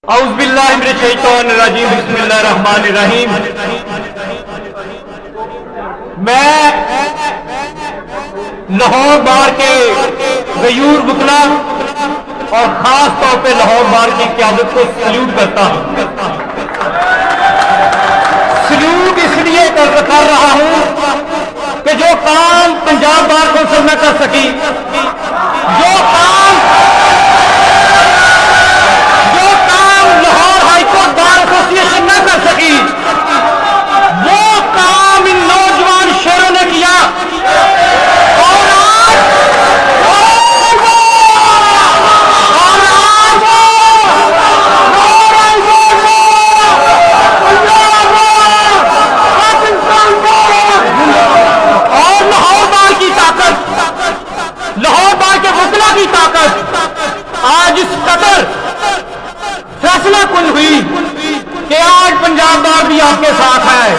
اعوذ باللہ من الشیطان الرجیم بسم اللہ الرحمن الرحیم۔ میں لاہور بار کے غیور وکلا اور خاص طور پہ لاہور بار کی قیادت کو سلیوٹ کرتا ہوں۔ سلیوٹ اس لیے کر رہا ہوں کہ جو کام پنجاب بار کونسل میں کر سکی، جو کام Lahore high court bar association نہ کر سکی، وہ کام ان نوجوان شیروں نے کیا۔ اور آج لاہور بار کی طاقت، لاہور بار کے وکلا کی طاقت آج اس قدر فیصلہ کن ہوئی کہ آج پنجاب بار بھی آپ کے ساتھ ہے،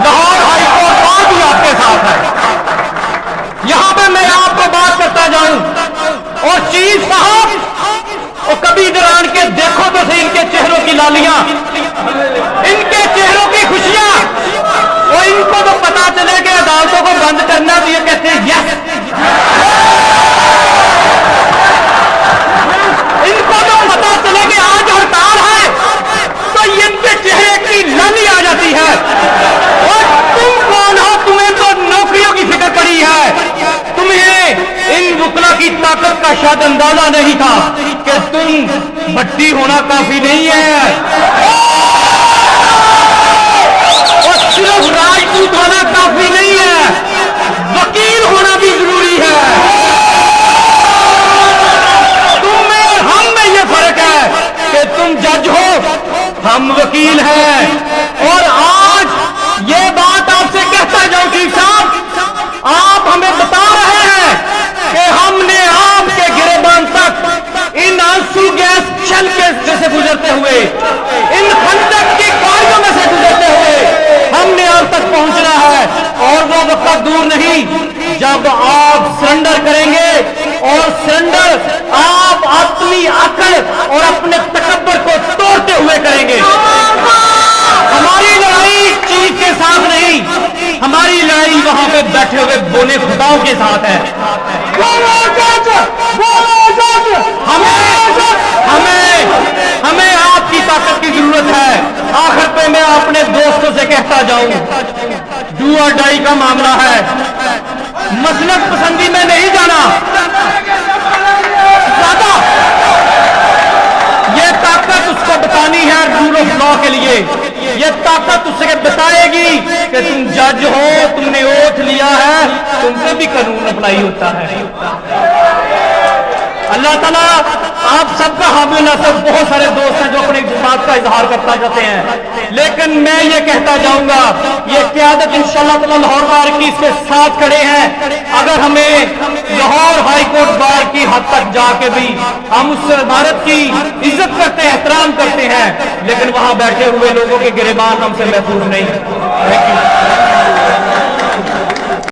لاہور ہائی کورٹ بار بھی آپ کے ساتھ ہے۔ یہاں پہ میں آپ کو بات کرتا جاؤں اور چیف صاحب اور کبھی ادھر آن کے دیکھو تو صحیح ان کے چہروں کی لالیاں، ان کے چہروں کی خوشیاں، اور ان کو تو پتا چلے کہ عدالتوں کو بند کرنا تو یہ کہتے ہیں یس، ان کو تو پتا چلے کہ آج ہڑتال ہے تو ان کے چہرے کی لالی آ جاتی ہے۔ اور تم کون ہو؟ تمہیں تو نوکریوں کی فکر پڑی ہے، تمہیں ان وکلا کی طاقت کا شاید اندازہ نہیں تھا کہ تم بھٹی ہونا کافی نہیں ہے اور صرف راجپوت ہونا کافی نہیں ہے، وکیل ہونا بھی ضروری ہے۔ تم جج ہو، ہم وکیل ہیں۔ اور آج یہ بات آپ سے کہتا جاؤں چیف صاحب، آپ ہمیں بتا رہے ہیں کہ ہم نے آپ کے گریبان تک ان آنسو گیس چھل کے سے گزرتے ہوئے، ان خندق کی گاڑیوں میں سے گزرتے ہوئے ہم نے آپ تک پہنچنا ہے، اور وہ وقت دور نہیں جب آپ سرنڈر کریں گے، اور سرنڈر آپ اپنی عقل اور اپنے تکبر کو توڑتے ہوئے کریں گے۔ ہماری لڑائی چیف کے ساتھ نہیں، ہماری لڑائی وہاں پہ بیٹھے ہوئے بونے خداؤں کے ساتھ ہے۔ ہمیں آپ کی طاقت کی ضرورت ہے۔ آخر پہ میں اپنے دوستوں سے کہتا جاؤں، ڈو اور ڈائی کا معاملہ ہے، مسلک پسندی میں نہیں جانا۔ یہ طاقت اس کو بتانی ہے رول آف لا کے لیے، یہ طاقت اس سے بتائے گی کہ تم جج ہو، تم نے اوتھ لیا ہے، تم سے بھی قانون اپلائی ہوتا ہے۔ اللہ تعالیٰ آپ سب کا حامی ناصر، بہت سارے دوست ہیں جو اپنے بات کا اظہار کرتا جاتے ہیں، لیکن میں یہ کہتا جاؤں گا یہ قیادت انشاءاللہ تعالیٰ لاہور بار کی اس کے ساتھ کھڑے ہیں۔ اگر ہمیں لاہور ہائی کورٹ بار کی حد تک جا کے بھی ہم اس عمارت کی عزت کرتے ہیں، احترام کرتے ہیں، لیکن وہاں بیٹھے ہوئے لوگوں کے گریبان ہم سے محفوظ نہیں۔